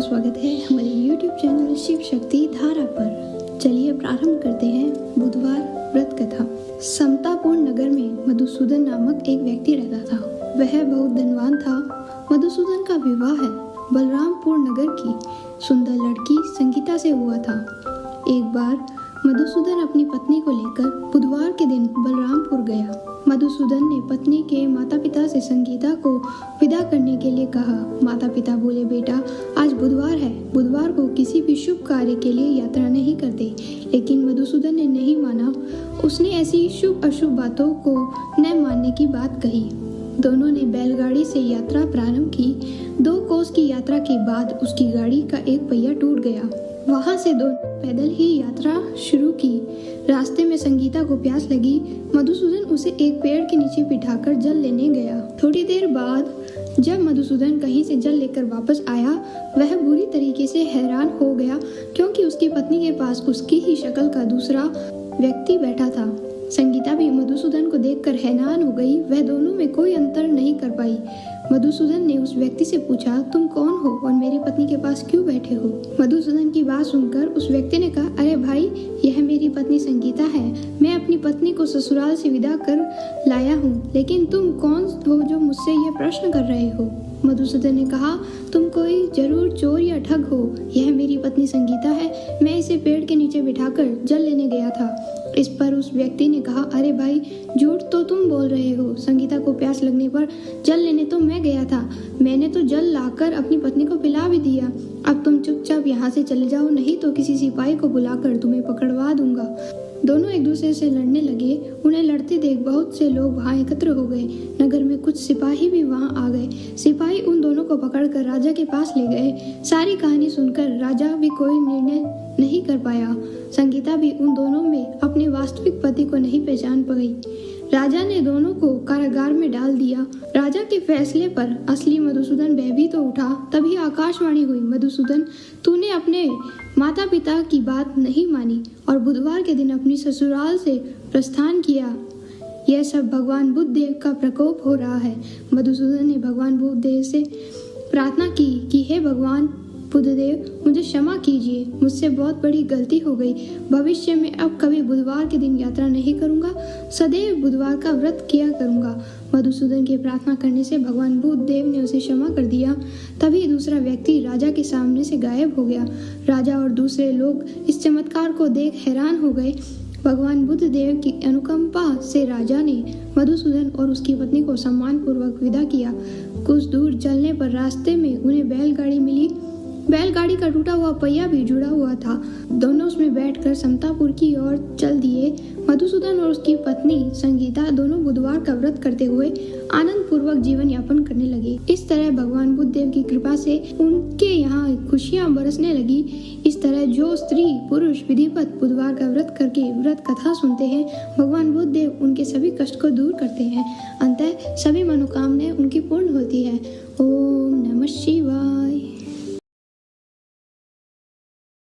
स्वागत है हमारे YouTube चैनल शिव शक्ति धारा पर। चलिए प्रारंभ करते हैं बुधवार व्रत कथा। समतापुर नगर में मधुसूदन नामक एक व्यक्ति रहता था। वह बहुत धनवान था। मधुसूदन का विवाह बलरामपुर नगर की सुंदर लड़की संगीता से हुआ था। एक बार मधुसूदन अपनी पत्नी को लेकर बुधवार के दिन बलरामपुर गया। मधुसूदन ने पत्नी के माता पिता से संगीता को विदा करने के लिए कहा। माता पिता बोले, बेटा आज बुधवार है, बुधवार को किसी भी शुभ कार्य के लिए यात्रा नहीं करते। लेकिन मधुसूदन ने नहीं माना। उसने ऐसी शुभ अशुभ बातों को न मानने की बात कही। दोनों ने बैलगाड़ी से यात्रा प्रारंभ की। 2 कोस की यात्रा के बाद उसकी गाड़ी का एक पहिया टूट गया। वहां से दोनों पैदल ही यात्रा शुरू की। रास्ते में संगीता को प्यास लगी। मधुसूदन उसे एक पेड़ के नीचे बिठाकर जल लेने गया। थोड़ी देर बाद जब मधुसूदन कहीं से जल लेकर वापस आया, वह बुरी तरीके से हैरान हो गया क्योंकि उसकी पत्नी के पास उसकी ही शक्ल का दूसरा व्यक्ति बैठा था। संगीता भी मधुसूदन को देखकर हैरान हो गई। वह दोनों में कोई अंतर नहीं कर पाई। मधुसूदन ने उस व्यक्ति से पूछा, तुम कौन हो और मेरी पत्नी के पास क्यों बैठे हो? मधुसूदन की बात सुनकर उस व्यक्ति ने कहा, अरे भाई, यह मेरी पत्नी संगीता है। मैं अपनी पत्नी को ससुराल से विदा कर लाया हूँ। लेकिन तुम कौन हो जो मुझसे यह प्रश्न कर रहे हो? मधुसूदन ने कहा, तुम कोई जरूर चोर या ठग हो। यह मेरी पत्नी संगीता है। मैं इसे पेड़ के नीचे बिठाकर जल लेने गया था। इस पर उस व्यक्ति ने कहा, अरे भाई, झूठ तो तुम बोल रहे हो। संगीता को प्यास लगने पर जल लेने तो मैं गया था। मैंने तो जल लाकर अपनी पत्नी को पिला भी दिया। अब तुम चुपचाप यहाँ से चले जाओ, नहीं तो किसी सिपाही को बुलाकर तुम्हें पकड़वा दूंगा। दोनों एक दूसरे से लड़ने लगे। उन्हें लड़ते देख बहुत से लोग वहां एकत्र हो गए। नगर में कुछ सिपाही भी वहां आ गए। सिपाही उन दोनों को पकड़कर राजा के पास ले गए। सारी कहानी सुनकर राजा भी कोई निर्णय नहीं कर पाया। संगीता भी उन दोनों में अपने वास्तविक पति को नहीं पहचान पाई। राजा ने दोनों को कारागार में डाल दिया। राजा के फैसले पर असली मधुसूदन भयभीत तो उठा। तभी आकाशवाणी हुई, मधुसूदन, तूने अपने माता पिता की बात नहीं मानी और बुधवार के दिन अपनी ससुराल से प्रस्थान किया। यह सब भगवान बुद्ध देव का प्रकोप हो रहा है। मधुसूदन ने भगवान बुद्ध देव से प्रार्थना की कि हे भगवान बुद्धदेव, मुझे क्षमा कीजिए। मुझसे बहुत बड़ी गलती हो गई। भविष्य में अब कभी बुधवार के दिन यात्रा नहीं करूंगा। सदैव बुधवार का व्रत किया करूंगा। मधुसूदन के प्रार्थना करने से भगवान बुद्ध देव ने उसे क्षमा कर दिया। तभी दूसरा व्यक्ति राजा के सामने से गायब हो गया। राजा और दूसरे लोग इस चमत्कार को देख हैरान हो गए। भगवान बुद्ध देव की अनुकंपा से राजा ने मधुसूदन और उसकी पत्नी को सम्मानपूर्वक विदा किया। कुछ दूर चलने पर रास्ते में उन्हें बैलगाड़ी मिली। बैलगाड़ी का टूटा हुआ पहिया भी जुड़ा हुआ था। दोनों उसमें बैठकर समतापुर की ओर चल दिए। मधुसूदन और उसकी पत्नी संगीता दोनों बुधवार का व्रत करते हुए आनंद पूर्वक जीवन यापन करने लगे। इस तरह भगवान बुद्ध देव की कृपा से उनके यहाँ खुशियाँ बरसने लगी। इस तरह जो स्त्री पुरुष विधिवत बुधवार का व्रत करके व्रत कथा सुनते हैं, भगवान बुद्ध देव उनके सभी कष्ट को दूर करते हैं। अंततः सभी मनोकामनाएं उनकी पूर्ण होती है। ओम नमः शिवाय।